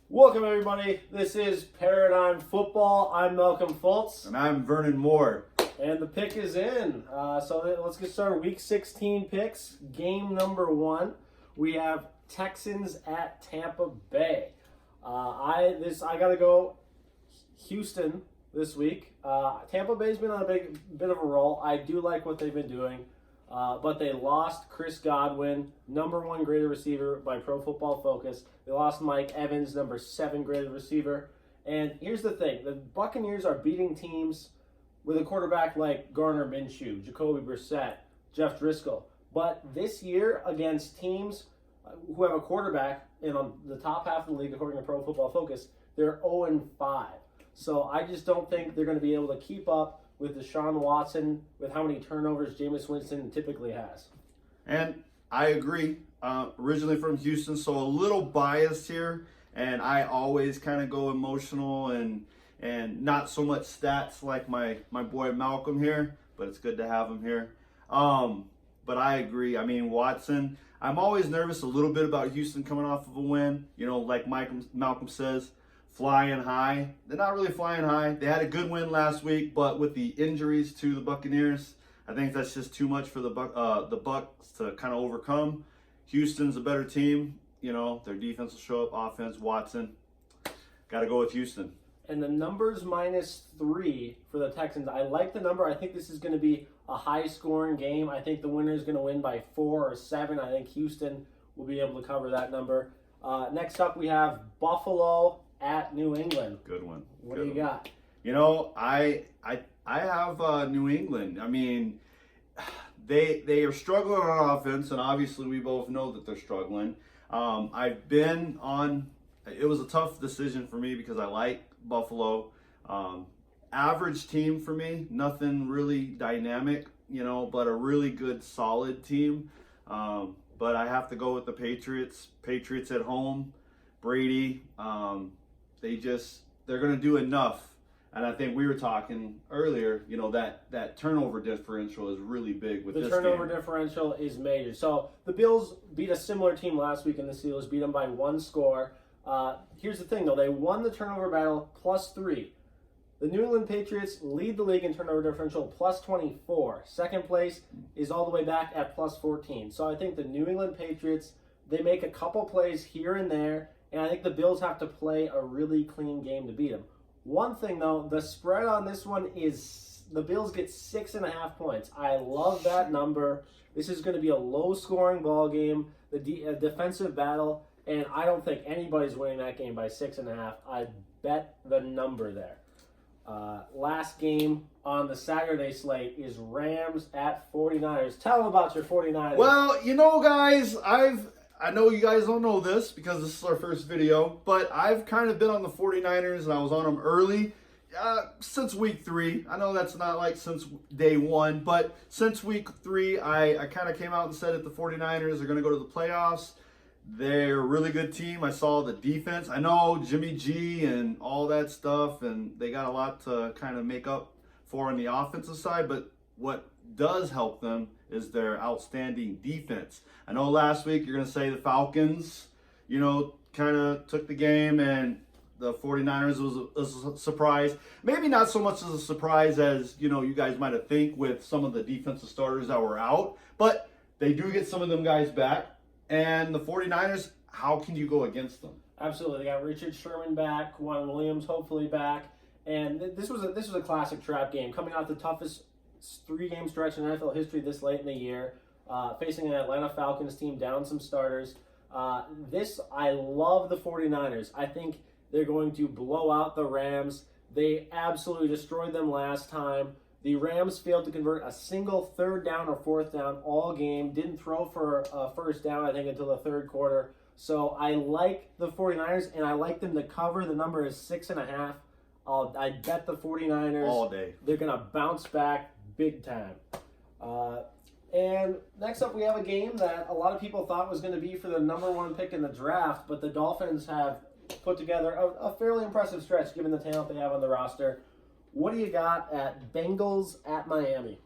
Welcome, everybody. This is Paradigm Football. I'm Malcolm Fultz. And I'm Vernon Moore. And the pick is in. So let's get started. Week 16 picks. Game number 1. We have Texans at Tampa Bay. I got to go Houston this week. Tampa Bay's been on a bit of a roll. I do like what they've been doing. But they lost Chris Godwin, number 1 graded receiver by Pro Football Focus. They lost Mike Evans, number 7 graded receiver. And here's the thing. The Buccaneers are beating teams with a quarterback like Gardner Minshew, Jacoby Brissett, Jeff Driscoll. But this year, against teams who have a quarterback in on the top half of the league, according to Pro Football Focus, they're 0-5. So I just don't think they're going to be able to keep up with Deshaun Watson, with how many turnovers Jameis Winston typically has. And I agree. Originally from Houston, so a little biased here. And I always kind of go emotional and not so much stats like my boy Malcolm here. But it's good to have him here. But I agree. I mean, Watson, I'm always nervous a little bit about Houston coming off of a win. You know, like Malcolm says, flying high. They're not really flying high. They had a good win last week, but with the injuries to the Buccaneers, I think that's just too much for the Bucs to kind of overcome. Houston's a better team. You know, their defense will show up. Offense, Watson. Got to go with Houston. And the number's -3 for the Texans. I like the number. I think this is going to be a high-scoring game. I think the winner is going to win by 4 or 7. I think Houston will be able to cover that number. Next up, we have Buffalo at New England. Good one. What do you got? You know, I have New England. I mean, they are struggling on offense, and obviously we both know that they're struggling. I've been on. It was a tough decision for me because I like Buffalo. Average team for me, nothing really dynamic, you know, but a really good, solid team. But I have to go with the Patriots. Patriots at home. Brady. They're going to do enough. And I think we were talking earlier, you know, that turnover differential is really big with this game. The turnover differential is major. So the Bills beat a similar team last week, and the Steelers beat them by 1 score. Here's the thing, though. They won the turnover battle +3. The New England Patriots lead the league in turnover differential +24. Second place is all the way back at +14. So I think the New England Patriots, they make a couple plays here and there, and I think the Bills have to play a really clean game to beat them. One thing, though, the spread on this one is the Bills get 6.5 points. I love that number. This is going to be a low-scoring ball game, a defensive battle, and I don't think anybody's winning that game by 6.5. I bet the number there. Last game on the Saturday slate is Rams at 49ers. Tell them about your 49ers. Well, you know, guys, I know you guys don't know this because this is our first video, but I've kind of been on the 49ers and I was on them early since week 3. I know that's not like since day 1, but since week 3, I kind of came out and said that the 49ers are going to go to the playoffs. They're a really good team. I saw the defense. I know Jimmy G and all that stuff, and they got a lot to kind of make up for on the offensive side, but what does help them is their outstanding defense. I know last week you're going to say the Falcons, you know, kind of took the game, and the 49ers was a surprise. Maybe not so much as a surprise as, you know, you guys might have think with some of the defensive starters that were out, but they do get some of them guys back. And the 49ers, how can you go against them? Absolutely. They got Richard Sherman back, Juan Williams hopefully back. And this was a classic trap game, coming out the toughest 3-game stretch in NFL history this late in the year, facing an Atlanta Falcons team down some starters. I love the 49ers. I think they're going to blow out the Rams. They absolutely destroyed them last time. The Rams failed to convert a single 3rd down or 4th down all game. Didn't throw for a first down, I think, until the 3rd quarter. So I like the 49ers, and I like them to cover. The number is 6.5. I bet the 49ers. All day. They're going to bounce back big time. And next up, we have a game that a lot of people thought was going to be for the number 1 pick in the draft, but the Dolphins have put together a fairly impressive stretch given the talent they have on the roster. What do you got at Bengals at Miami?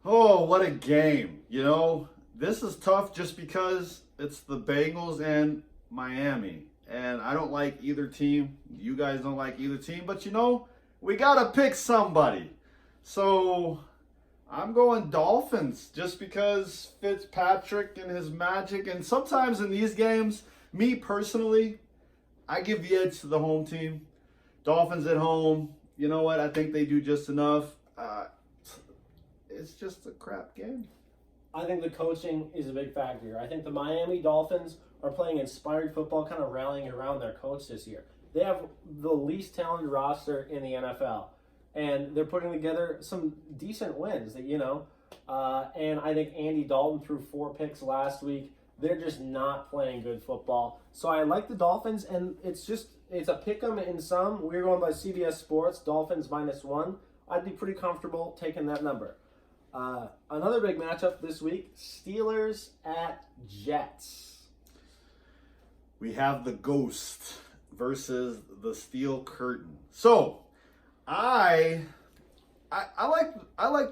Oh, what a game. You know, this is tough just because it's the Bengals and Miami. and I don't like either team. You guys don't like either team, but we got to pick somebody. So I'm going Dolphins just because Fitzpatrick and his magic. And sometimes in these games, me personally, I give the edge to the home team. Dolphins at home, you know what? I think they do just enough. It's just a crap game. I think the coaching is a big factor here. I think the Miami Dolphins are playing inspired football, kind of rallying around their coach this year. They have the least talented roster in the NFL, and they're putting together some decent wins. And I think Andy Dalton threw 4 picks last week. They're just not playing good football. So I like the Dolphins, and it's a pick 'em in some. We're going by CBS Sports, Dolphins -1. I'd be pretty comfortable taking that number. Another big matchup this week, Steelers at Jets. We have the Ghost versus the Steel Curtain. So, I like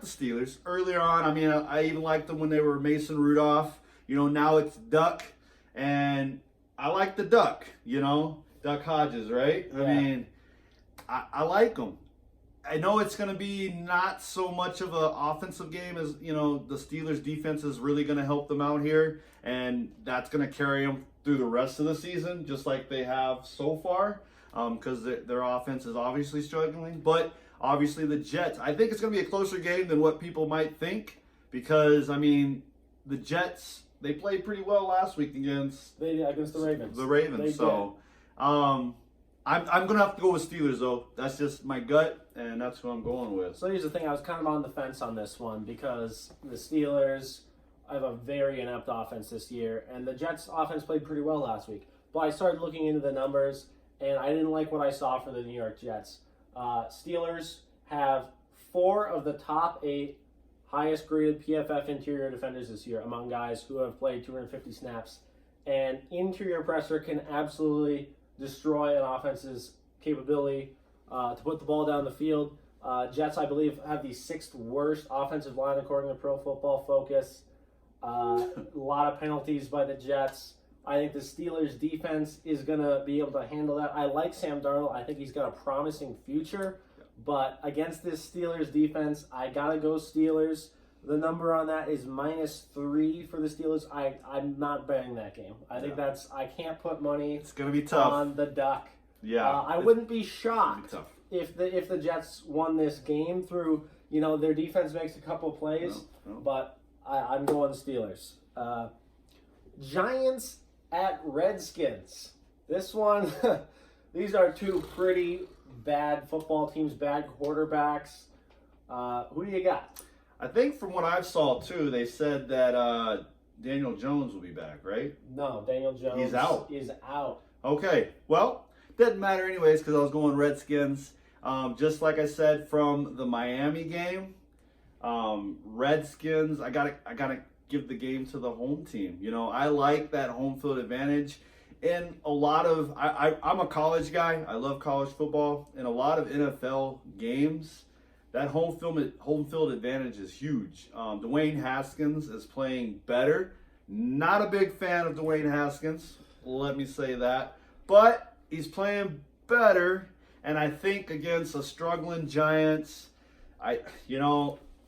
the Steelers earlier on. I mean, I even liked them when they were Mason Rudolph. Now it's Duck, and I like the Duck. Duck Hodges, right? Yeah. I mean, I like them. I know it's going to be not so much of an offensive game as, the Steelers defense is really going to help them out here. And that's going to carry them through the rest of the season, just like they have so far, because their offense is obviously struggling. But obviously the Jets, I think it's going to be a closer game than what people might think, because, the Jets, they played pretty well last week against the Ravens. The Ravens. I'm going to have to go with Steelers, though. That's just my gut, and that's who I'm going with. So here's the thing. I was kind of on the fence on this one because the Steelers have a very inept offense this year, and the Jets' offense played pretty well last week. But I started looking into the numbers, and I didn't like what I saw for the New York Jets. Steelers have 4 of the top 8 highest graded PFF interior defenders this year among guys who have played 250 snaps. And interior pressure can absolutely destroy an offense's capability to put the ball down the field. Jets, I believe, have the 6th worst offensive line according to Pro Football Focus. A lot of penalties by the Jets. I think the Steelers' defense is going to be able to handle that. I like Sam Darnold. I think he's got a promising future. But against this Steelers defense, I got to go Steelers. The number on that is -3 for the Steelers. I'm not betting that game. I think I can't put money. It's gonna be tough on the Duck. Yeah, I wouldn't be shocked tough. if the Jets won this game through their defense makes a couple plays. No. But I'm going Steelers. Giants at Redskins. This one, these are 2 pretty bad football teams, bad quarterbacks. Who do you got? I think from what I saw, too, they said that Daniel Jones will be back, right? No, Daniel Jones He's out. is out. Okay, well, doesn't matter anyways because I was going Redskins. Just like I said from the Miami game, Redskins, I gotta give the game to the home team. I like that home field advantage. In a lot of, I'm a college guy. I love college football. In a lot of NFL games, that home field advantage is huge. Dwayne Haskins is playing better. Not a big fan of Dwayne Haskins, let me say that. But he's playing better, and I think against a struggling Giants,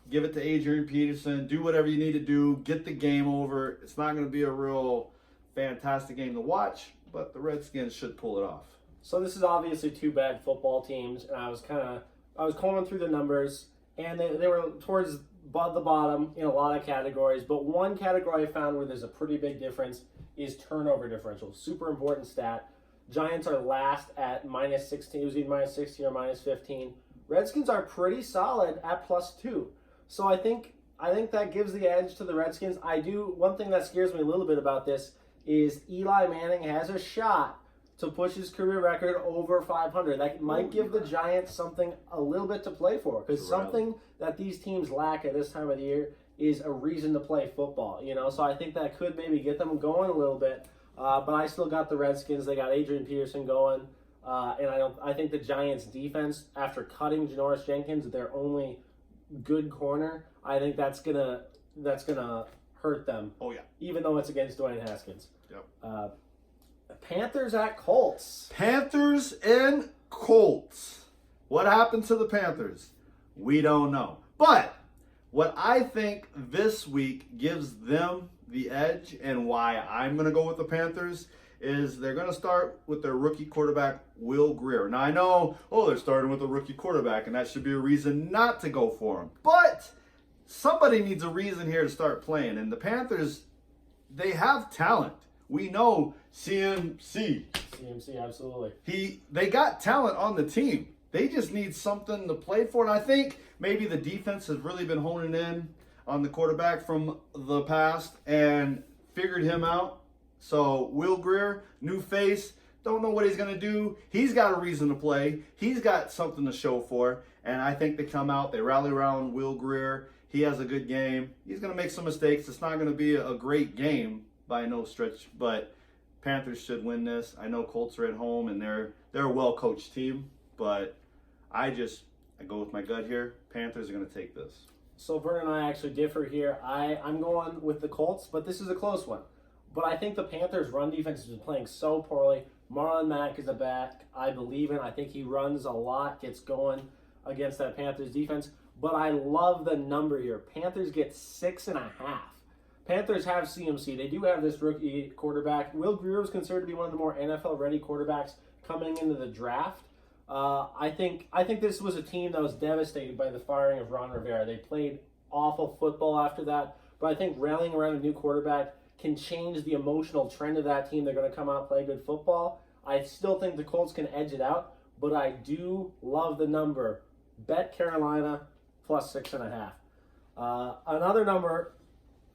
give it to Adrian Peterson. Do whatever you need to do. Get the game over. It's not going to be a real fantastic game to watch, but the Redskins should pull it off. So this is obviously 2 bad football teams, and I was combing through the numbers, and they were towards the bottom in a lot of categories. But one category I found where there's a pretty big difference is turnover differential. Super important stat. Giants are last at -16. It was either -16 or -15. Redskins are pretty solid at +2. So I think that gives the edge to the Redskins. One thing that scares me a little bit about this is Eli Manning has a shot to push his career record over 500. That might give the Giants something a little bit to play for, because something that these teams lack at this time of the year is a reason to play football. So I think that could maybe get them going a little bit. But I still got the Redskins. They got Adrian Peterson going, and I think the Giants' defense, after cutting Janoris Jenkins, their only good corner, I think that's gonna hurt them. Oh yeah. Even though it's against Dwayne Haskins. Yep. Panthers at Colts. Panthers and Colts. What happened to the Panthers? We don't know. But what I think this week gives them the edge and why I'm going to go with the Panthers is they're going to start with their rookie quarterback, Will Grier. Now, I know, they're starting with a rookie quarterback, and that should be a reason not to go for him. But somebody needs a reason here to start playing. And the Panthers, they have talent. We know CMC. CMC, absolutely. They got talent on the team. They just need something to play for. And I think maybe the defense has really been honing in on the quarterback from the past and figured him out. So Will Grier, new face, don't know what he's going to do. He's got a reason to play. He's got something to show for. And I think they come out, they rally around Will Grier. He has a good game. He's going to make some mistakes. It's not going to be a great game by no stretch, but Panthers should win this. I know Colts are at home and they're a well-coached team, but I go with my gut here. Panthers are going to take this. So Vern and I actually differ here. I'm going with the Colts, but this is a close one. But I think the Panthers' run defense has been playing so poorly. Marlon Mack is a back I believe in. I think he runs a lot, gets going against that Panthers defense. But I love the number here. Panthers get 6.5. Panthers have CMC. They do have this rookie quarterback. Will Grier was considered to be one of the more NFL-ready quarterbacks coming into the draft. I think this was a team that was devastated by the firing of Ron Rivera. They played awful football after that, but I think rallying around a new quarterback can change the emotional trend of that team. They're going to come out and play good football. I still think the Colts can edge it out, but I do love the number. Bet Carolina plus 6.5. Another number,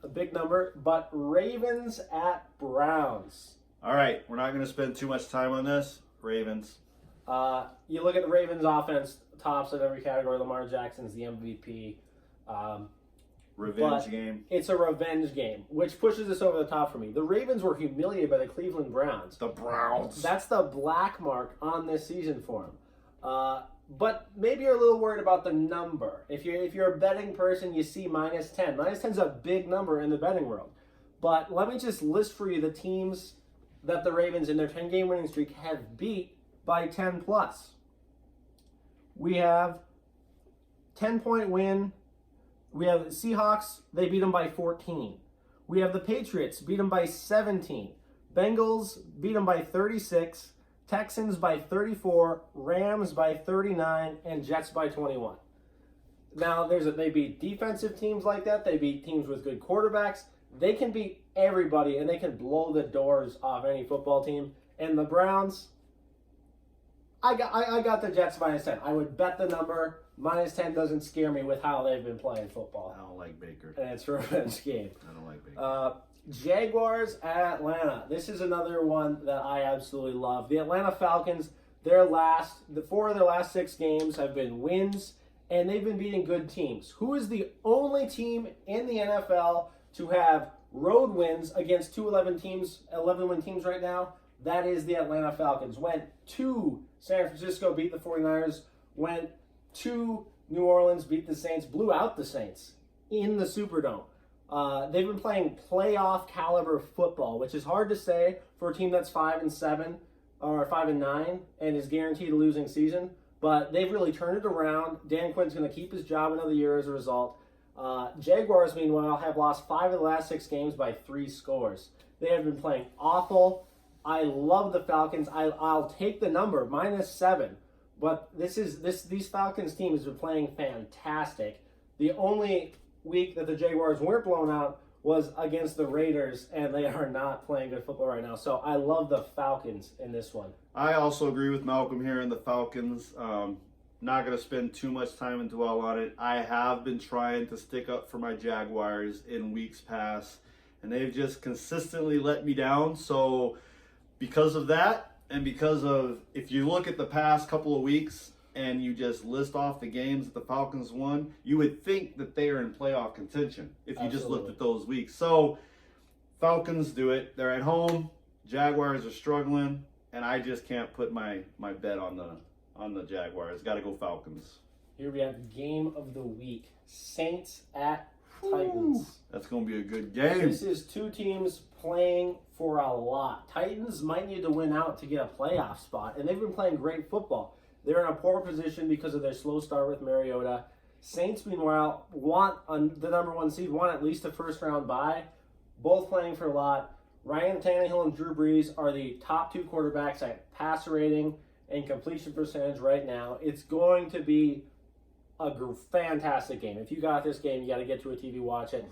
a big number, but Ravens at Browns. All right, we're not going to spend too much time on this. Ravens. You look at the Ravens offense, tops in every category. Lamar Jackson's the MVP. Revenge game. It's a revenge game, which pushes us over the top for me. The Ravens were humiliated by the Cleveland Browns. The Browns. That's the black mark on this season for them. But maybe you're a little worried about the number. If you're a betting person, you see -10. -10 is a big number in the betting world. But let me just list for you the teams that the Ravens in their 10-game winning streak have beat by 10 plus. We have 10-point win. We have the Seahawks, they beat them by 14. We have the Patriots, beat them by 17. Bengals, beat them by 36. Texans by 34. Rams by 39. And Jets by 21. Now, they beat defensive teams like that. They beat teams with good quarterbacks. They can beat everybody, and they can blow the doors off any football team. And the Browns, I got the Jets -10. I would bet the number. -10 doesn't scare me with how they've been playing football. I don't like Baker. And it's a revenge game. I don't like Baker. Jaguars at Atlanta. This is another one that I absolutely love. The Atlanta Falcons, the 4 of their last 6 games have been wins, and they've been beating good teams. Who is the only team in the NFL to have road wins against 11-win teams right now? That is the Atlanta Falcons. Went to San Francisco, beat the 49ers, went to New Orleans, beat the Saints, blew out the Saints in the Superdome. They've been playing playoff caliber football, which is hard to say for a team that's 5-7 or 5-9 and is guaranteed a losing season. But they've really turned it around. Dan Quinn's going to keep his job another year as a result. Jaguars, meanwhile, have lost 5 of the last 6 games by 3 scores. They have been playing awful. I love the Falcons. I'll take the number -7. But these Falcons team has been playing fantastic. The only week that the Jaguars weren't blown out was against the Raiders, and they are not playing good football right now. So I love the Falcons in this one. I also agree with Malcolm here in the Falcons. Not going to spend too much time and dwell on it. I have been trying to stick up for my Jaguars in weeks past, and they've just consistently let me down. So because of that, and because of, if you look at the past couple of weeks and you just list off the games that the Falcons won, you would think that they are in playoff contention if you just looked at those weeks. So Falcons do it. They're at home. Jaguars are struggling, and I just can't put my bet on the Jaguars. Got to go Falcons. Here we have game of the week. Saints at Titans. That's going to be a good game. This is 2 teams playing for a lot. Titans might need to win out to get a playoff spot, and they've been playing great football. They're in a poor position because of their slow start with Mariota. Saints, meanwhile, want the number 1 seed, want at least a first-round bye. Both playing for a lot. Ryan Tannehill and Drew Brees are the top 2 quarterbacks at passer rating and completion percentage right now. It's going to be a fantastic game. If you got this game, you got to get to a TV, watch it.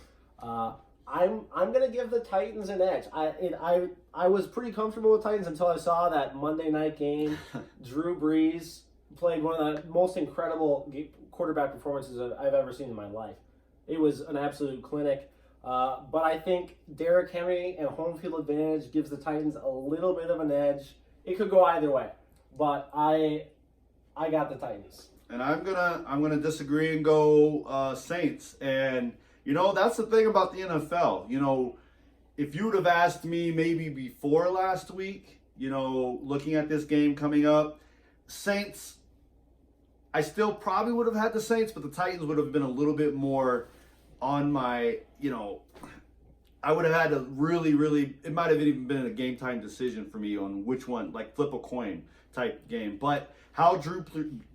I'm gonna give the Titans an edge. I was pretty comfortable with Titans until I saw that Monday night game. Drew Brees played one of the most incredible quarterback performances I've ever seen in my life. It was an absolute clinic. But I think Derrick Henry and home field advantage gives the Titans a little bit of an edge. It could go either way, but I got the Titans. And I'm gonna disagree and go Saints. And you know, that's the thing about the NFL. You know, if you would have asked me maybe before last week, you know, looking at this game coming up, Saints, I still probably would have had the Saints, but the Titans would have been a little bit more on my, you know, I would have had to really, it might have even been a game time decision for me on which one, like flip a coin type game. But how Drew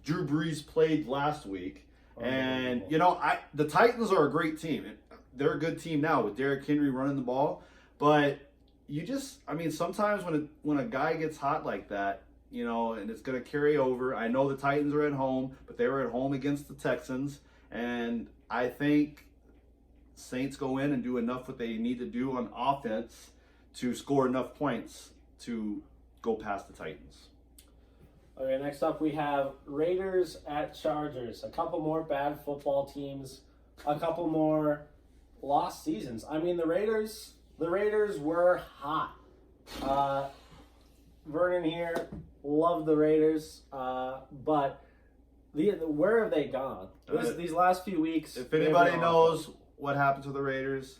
Brees played last week, and you know, the Titans are a great team. They're a good team now with Derrick Henry running the ball. But you just, I mean, sometimes when a guy gets hot like that, you know, and it's going to carry over. I know the Titans are at home, but they were at home against the Texans, and I think Saints go in and do enough what they need to do on offense to score enough points to go past the Titans. Okay, next up we have Raiders at Chargers. A couple more bad football teams, a couple more lost seasons. I mean, the Raiders were hot. Vernon here loved the Raiders, but where have they gone? These last few weeks. If anybody knows what happened to the Raiders,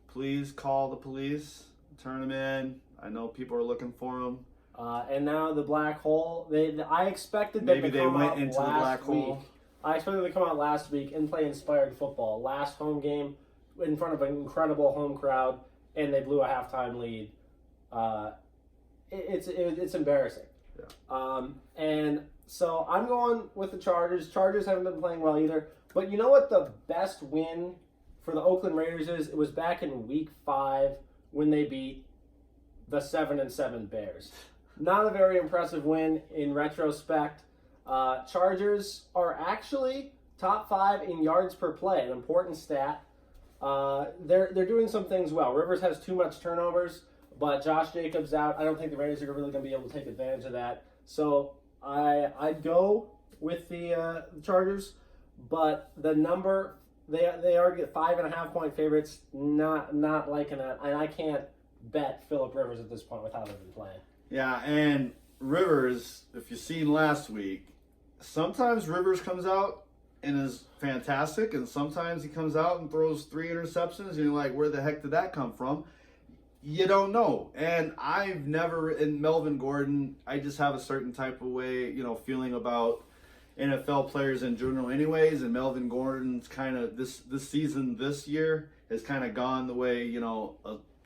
please call the police, turn them in. I know people are looking for them. And now the black hole. I expected them maybe to they come went out into the black hole. I expected them to come out last week and play inspired football. Last home game in front of an incredible home crowd, and they blew a halftime lead. It's embarrassing. Yeah. And so I'm going with the Chargers. Chargers haven't been playing well either. But you know what the best win for the Oakland Raiders is? It was back in Week 5 when they beat the 7-7 Bears. Not a very impressive win in retrospect. Chargers are actually top 5 in yards per play, an important stat. They're doing some things well. Rivers has too much turnovers, but Josh Jacobs out. I don't think the Raiders are really going to be able to take advantage of that. So I'd go with the Chargers, but the number they are 5.5 point favorites. Not liking that, and I can't bet Phillip Rivers at this point with how they've been playing. Yeah, and Rivers, if you've seen last week, sometimes Rivers comes out and is fantastic, and sometimes he comes out and throws 3 interceptions, and you're like, where the heck did that come from? You don't know. And I've never, in Melvin Gordon, I just have a certain type of way, you know, feeling about NFL players in general anyways, and Melvin Gordon's kind of, this season, this year, has kind of gone the way, you know,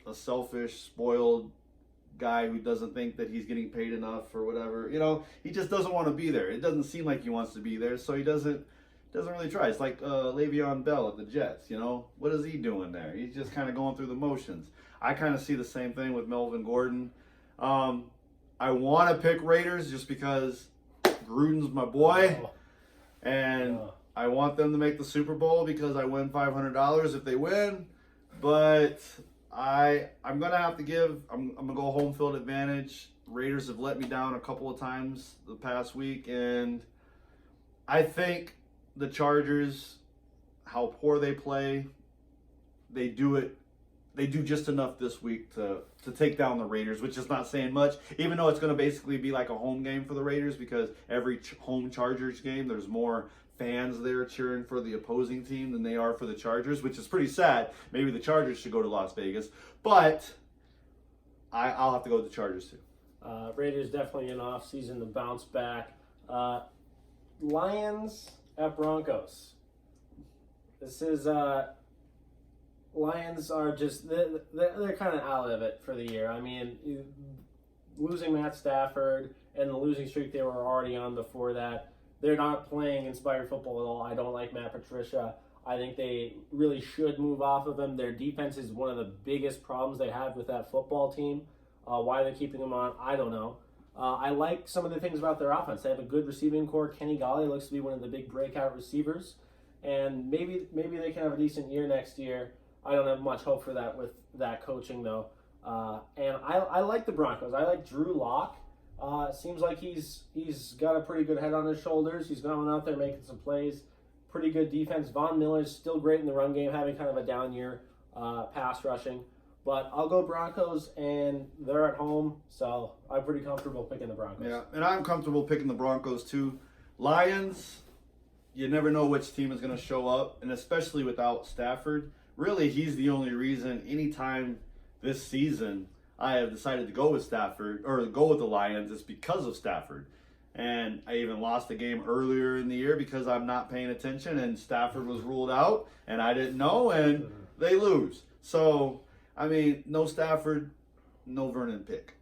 a selfish, spoiled guy who doesn't think that he's getting paid enough or whatever. You know, he just doesn't want to be there. It doesn't seem like he wants to be there, so he doesn't really try. It's like Le'Veon Bell at the Jets, you know? What is he doing there? He's just kind of going through the motions. I kind of see the same thing with Melvin Gordon. I want to pick Raiders just because Gruden's my boy, and I want them to make the Super Bowl because I win $500 if they win, but I'm gonna have to give. I'm gonna go home field advantage. Raiders have let me down a couple of times the past week, and I think the Chargers, how poor they play, they do just enough this week to take down the Raiders, which is not saying much, even though it's going to basically be like a home game for the Raiders because every home Chargers game, there's more fans there cheering for the opposing team than they are for the Chargers, which is pretty sad. Maybe the Chargers should go to Las Vegas, but I'll have to go with the Chargers too. Raiders definitely an off season to bounce back. Lions at Broncos. This is Lions are just they're kind of out of it for the year. I mean, losing Matt Stafford and the losing streak they were already on before that, they're not playing inspired football at all. I don't like Matt Patricia. I think they really should move off of him. Their defense is one of the biggest problems they have with that football team. Why they're keeping him on, I don't know. I like some of the things about their offense. They have a good receiving core. Kenny Galladay looks to be one of the big breakout receivers. And maybe they can have a decent year next year. I don't have much hope for that with that coaching, though. And I like the Broncos. I like Drew Lock. Seems like he's got a pretty good head on his shoulders. He's going out there making some plays. Pretty good defense. Von Miller's still great in the run game, having kind of a down year pass rushing. But I'll go Broncos, and they're at home, so I'm pretty comfortable picking the Broncos. Yeah, and I'm comfortable picking the Broncos too. Lions, you never know which team is going to show up, and especially without Stafford. Really, he's the only reason anytime this season I have decided to go with Stafford or go with the Lions is because of Stafford. And I even lost a game earlier in the year because I'm not paying attention and Stafford was ruled out and I didn't know and they lose. So, I mean, no Stafford, no Vernon pick.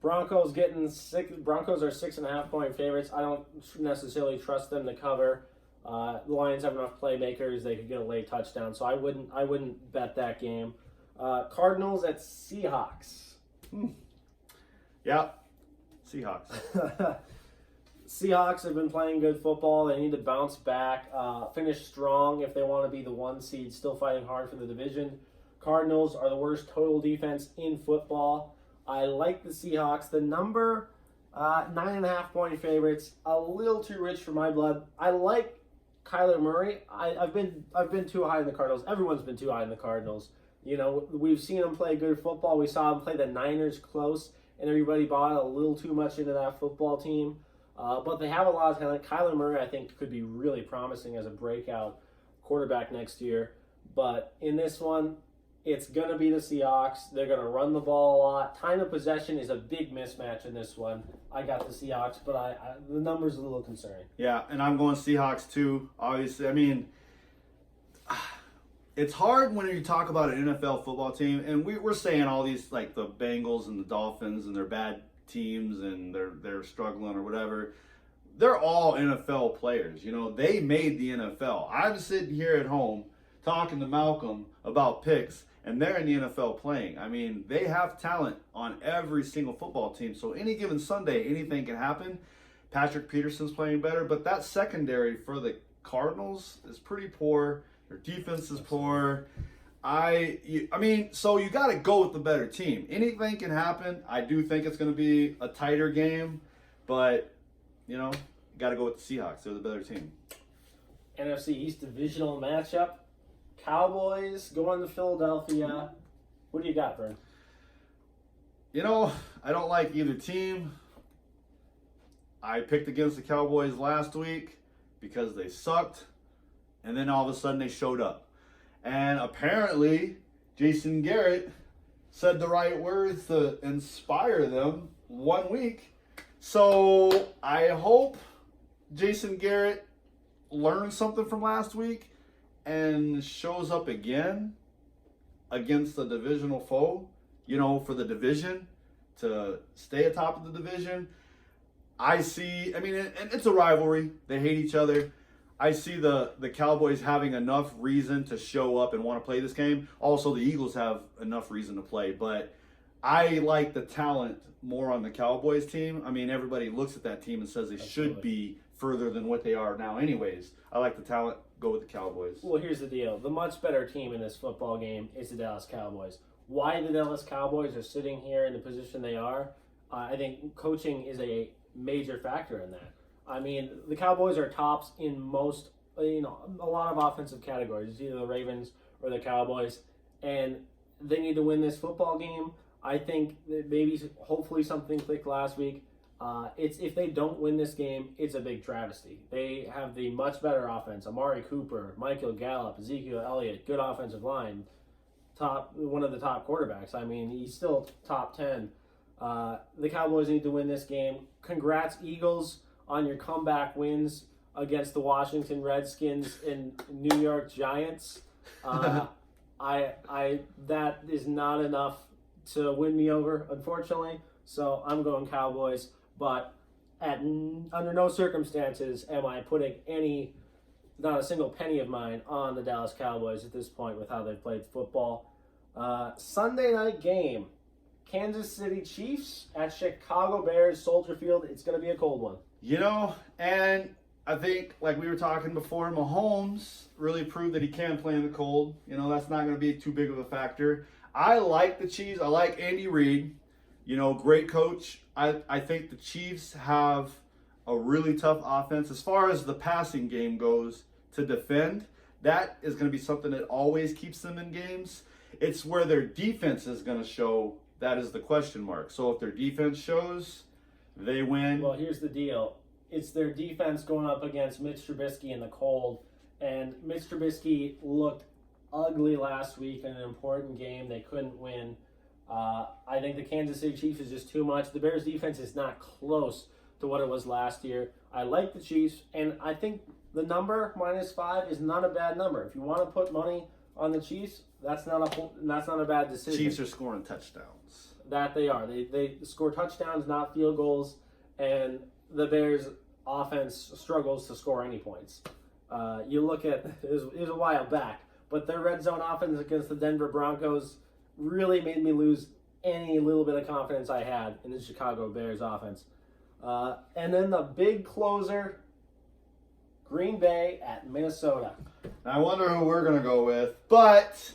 Broncos getting six. Broncos are 6.5 point favorites. I don't necessarily trust them to cover. The Lions have enough playmakers; they could get a late touchdown. So I wouldn't bet that game. Cardinals at Seahawks. Yeah, Seahawks. Seahawks have been playing good football. They need to bounce back, finish strong if they want to be the 1 seed, still fighting hard for the division. Cardinals are the worst total defense in football. I like the Seahawks. The number, 9.5 point favorites, a little too rich for my blood. I like Kyler Murray. I've been too high in the Cardinals. Everyone's been too high in the Cardinals. You know, we've seen them play good football. We saw them play the Niners close, and everybody bought a little too much into that football team. But they have a lot of talent. Kyler Murray, I think, could be really promising as a breakout quarterback next year. But in this one, it's going to be the Seahawks. They're going to run the ball a lot. Time of possession is a big mismatch in this one. I got the Seahawks, but the number's a little concerning. Yeah, and I'm going Seahawks too, obviously. I mean, it's hard when you talk about an NFL football team, and we're saying all these, like the Bengals and the Dolphins, and they're bad teams and they're struggling or whatever. They're all NFL players. You know, they made the NFL. I'm sitting here at home talking to Malcolm about picks, and they're in the NFL playing. I mean, they have talent on every single football team. So any given Sunday, anything can happen. Patrick Peterson's playing better, but that secondary for the Cardinals is pretty poor. Their defense is poor. I mean, so you got to go with the better team. Anything can happen. I do think it's going to be a tighter game, but, you know, you got to go with the Seahawks. They're the better team. NFC East divisional matchup. Cowboys going to Philadelphia. What do you got, Vern? You know, I don't like either team. I picked against the Cowboys last week because they sucked, and then all of a sudden they showed up. And apparently, Jason Garrett said the right words to inspire them 1 week. So I hope Jason Garrett learned something from last week and shows up again against a divisional foe, you know, for the division, to stay atop of the division. And it's a rivalry. They hate each other. I see the Cowboys having enough reason to show up and want to play this game. Also, the Eagles have enough reason to play. But I like the talent more on the Cowboys team. I mean, everybody looks at that team and says they should be further than what they are now anyways. I like the talent. Go with the Cowboys. Well, here's the deal. The much better team in this football game is the Dallas Cowboys. Why the Dallas Cowboys are sitting here in the position they are, I think coaching is a major factor in that. I mean, the Cowboys are tops in most, a lot of offensive categories. It's either the Ravens or the Cowboys, and they need to win this football game. I think that hopefully something clicked last week. If they don't win this game, it's a big travesty. They have the much better offense. Amari Cooper, Michael Gallup, Ezekiel Elliott, good offensive line, one of the top quarterbacks. I mean, he's still top 10. The Cowboys need to win this game. Congrats, Eagles, on your comeback wins against the Washington Redskins and New York Giants. That is not enough to win me over, unfortunately. So I'm going Cowboys, but under no circumstances am I putting not a single penny of mine on the Dallas Cowboys at this point with how they've played football. Sunday night game, Kansas City Chiefs at Chicago Bears, Soldier Field. It's going to be a cold one. And I think, like we were talking before, Mahomes really proved that he can play in the cold. That's not going to be too big of a factor. I like the Chiefs. I like Andy Reid. Great coach. I think the Chiefs have a really tough offense. As far as the passing game goes, to defend, that is going to be something that always keeps them in games. It's where their defense is going to show. That is the question mark. So if their defense shows, they win. Well, here's the deal. It's their defense going up against Mitch Trubisky in the cold. And Mitch Trubisky looked ugly last week in an important game. They couldn't win. I think the Kansas City Chiefs is just too much. The Bears defense is not close to what it was last year. I like the Chiefs, and I think the number -5 is not a bad number. If you want to put money on the Chiefs, that's not a bad decision. Chiefs are scoring touchdowns. That they are. They score touchdowns, not field goals, and the Bears offense struggles to score any points. You look at it was a while back, but their red zone offense against the Denver Broncos really made me lose any little bit of confidence I had in the Chicago Bears offense. And then the big closer, Green Bay at Minnesota. I wonder who we're going to go with. But,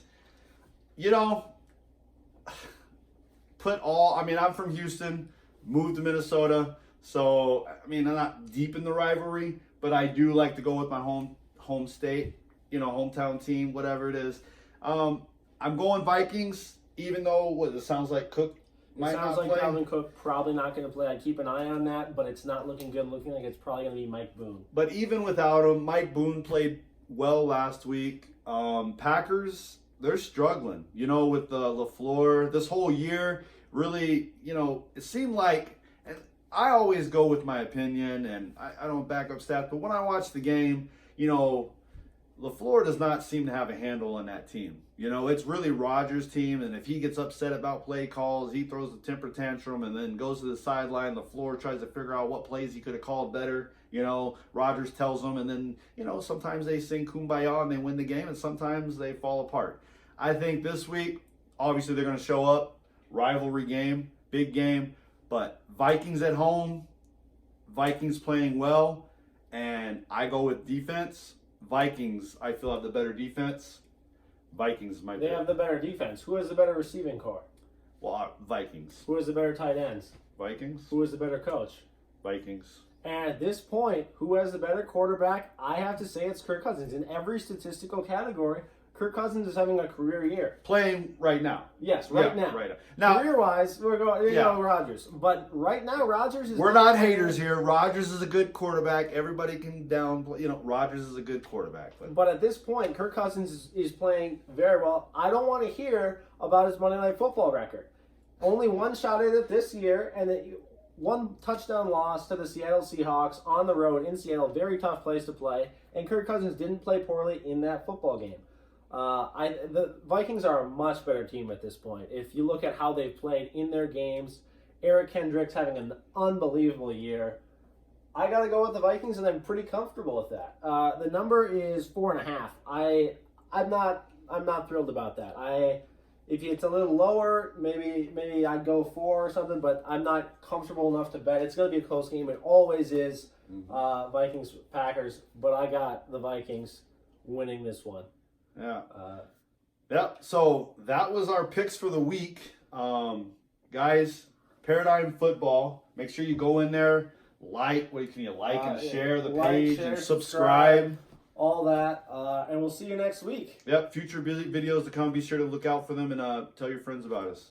I'm from Houston, moved to Minnesota. So, I'm not deep in the rivalry, but I do like to go with my home state, hometown team, whatever it is. I'm going Vikings, even though it sounds like Cook might not play. Sounds like Dalvin Cook probably not going to play. I keep an eye on that, but it's not looking good. Looking like it's probably going to be Mike Boone. But even without him, Mike Boone played well last week. Packers, they're struggling, with the LaFleur. This whole year, really, it seemed like, and I always go with my opinion, and I don't back up stats, but when I watch the game, LaFleur does not seem to have a handle on that team. It's really Rodgers' team, and if he gets upset about play calls, he throws a temper tantrum and then goes to the sideline. LaFleur tries to figure out what plays he could have called better. Rodgers tells them, and then, sometimes they sing Kumbaya and they win the game, and sometimes they fall apart. I think this week, obviously they're going to show up. Rivalry game, big game, but Vikings at home, Vikings playing well, and I go with defense. Vikings, I feel, have the better defense. Vikings might They have the better defense. Who has the better receiving core? Well, Vikings. Who has the better tight ends? Vikings. Who is the better coach? Vikings. And at this point, who has the better quarterback? I have to say it's Kirk Cousins. In every statistical category, Kirk Cousins is having a career year. Playing right now. Yes, right now. Now, career-wise, we're going Rodgers. But right now, Rodgers is... We're not haters here. Rodgers is a good quarterback. Everybody can downplay. Rodgers is a good quarterback. But at this point, Kirk Cousins is playing very well. I don't want to hear about his Monday Night Football record. Only one shot at it this year, and one touchdown loss to the Seattle Seahawks on the road in Seattle. Very tough place to play. And Kirk Cousins didn't play poorly in that football game. The Vikings are a much better team at this point. If you look at how they've played in their games, Eric Kendricks having an unbelievable year. I got to go with the Vikings, and I'm pretty comfortable with that. The number is 4.5. I'm not thrilled about that. If it's a little lower, maybe I'd go 4 or something, but I'm not comfortable enough to bet. It's going to be a close game. It always is. Vikings Packers, but I got the Vikings winning this one. Yeah. So that was our picks for the week. Guys, Paradigm Football. Make sure you go in there, and share the page and subscribe. All that. And we'll see you next week. Yep. Future videos to come. Be sure to look out for them and tell your friends about us.